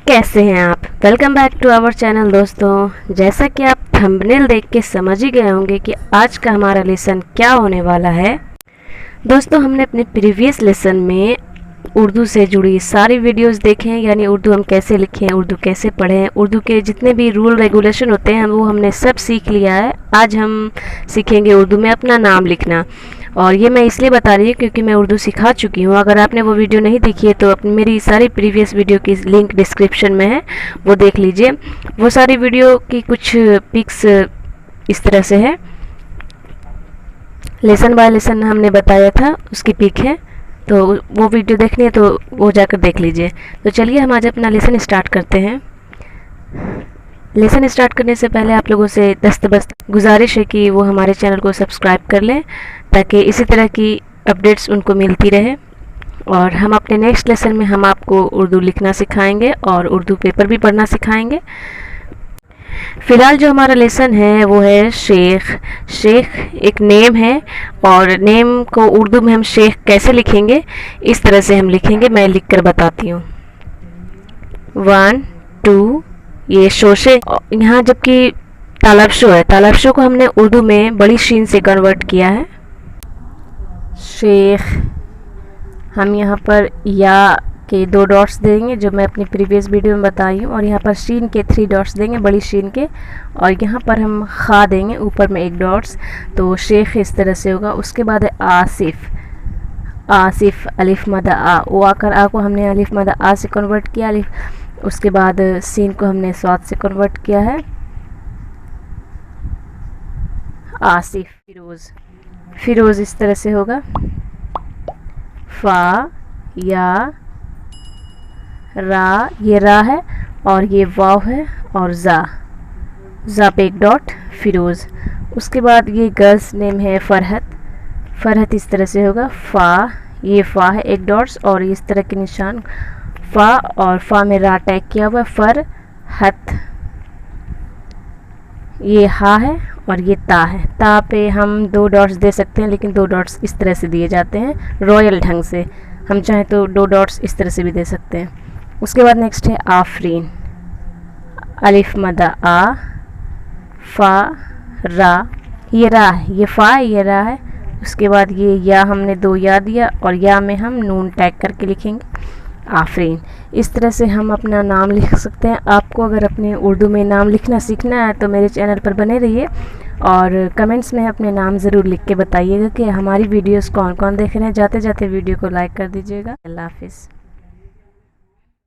कैसे हैं आप। Welcome back to our channel. दोस्तों, जैसा कि आप थंबनेल देख के समझ ही गए होंगे कि आज का हमारा लेसन क्या होने वाला है। दोस्तों, हमने अपने प्रीवियस लेसन में उर्दू से जुड़ी सारी वीडियोस देखे हैं, यानी उर्दू हम कैसे लिखें, उर्दू कैसे पढ़ें, उर्दू के जितने भी रूल रेगुलेशन होते हैं वो हमने सब सीख लिया है। आज हम सीखेंगे उर्दू में अपना नाम लिखना। और ये मैं इसलिए बता रही हूँ क्योंकि मैं उर्दू सिखा चुकी हूँ। अगर आपने वो वीडियो नहीं देखी है तो मेरी सारी प्रीवियस वीडियो की लिंक डिस्क्रिप्शन में है, वो देख लीजिए। वो सारी वीडियो की कुछ पिक्स इस तरह से है, लेसन बाय लेसन हमने बताया था, उसकी पिक है। तो वो वीडियो देखनी है तो वो जाकर देख लीजिए। तो चलिए हम आज अपना लेसन स्टार्ट करते हैं। लेसन स्टार्ट करने से पहले आप लोगों से दस्तबस्त गुजारिश है कि वो हमारे चैनल को सब्सक्राइब कर लें ताकि इसी तरह की अपडेट्स उनको मिलती रहे। और हम अपने नेक्स्ट लेसन में हम आपको उर्दू लिखना सिखाएंगे और उर्दू पेपर भी पढ़ना सिखाएंगे। फ़िलहाल जो हमारा लेसन है वो है शेख। शेख एक नेम है और नेम को उर्दू में हम शेख कैसे लिखेंगे, इस तरह से हम लिखेंगे। मैं लिख कर बताती हूँ। 1 2 ये शोशे, यहाँ जबकि तालब शो है, तालब शो को हमने उर्दू में बड़ी शीन से कन्वर्ट किया है। शेख हम यहाँ पर या के 2 डॉट्स देंगे जो मैं अपनी प्रीवियस वीडियो में बताई हूँ, और यहाँ पर शीन के 3 डॉट्स देंगे, बड़ी शीन के, और यहाँ पर हम खा देंगे ऊपर में 1 डॉट्स। तो शेख इस तरह से होगा। उसके बाद है आसिफ। आसिफ अलिफ मदा आ, ओ आकर आ को हमने अलिफ मदा आ से कन्वर्ट किया, अलिफ। उसके बाद सीन को हमने स्वाद से कन्वर्ट किया है, आसिफ। फिरोज़, फिरोज़ इस तरह से होगा। फ़ा या रा, ये रा है और ये वाव है, और ज़ा पे 1 डॉट, फिरोज़। उसके बाद ये गर्ल्स नेम है फ़रहत। फ़रहत इस तरह से होगा। फ़ा, ये फ़ा है 1 डॉट्स और इस तरह के निशान, फ़ा और फ़ा में रा टैग किया हुआ है, फ़रहत। ये हा है और ये ता है। ता पे हम 2 डॉट्स दे सकते हैं, लेकिन 2 डॉट्स इस तरह से दिए जाते हैं रॉयल ढंग से। हम चाहें तो 2 डॉट्स इस तरह से भी दे सकते हैं। उसके बाद नेक्स्ट है आफरीन। अलिफ मदा आ, फ़ा रा, ये रा है, ये फ़ा है, ये रा है। उसके बाद ये या हमने 2 या दिया और या में हम नून टैग करके लिखेंगे आफरीन। इस तरह से हम अपना नाम लिख सकते हैं। आपको अगर अपने उर्दू में नाम लिखना सीखना है तो मेरे चैनल पर बने रहिए और कमेंट्स में अपने नाम ज़रूर लिख के बताइएगा कि हमारी वीडियोस कौन कौन देख रहे हैं। जाते जाते वीडियो को लाइक कर दीजिएगा। अल्लाह हाफिज़।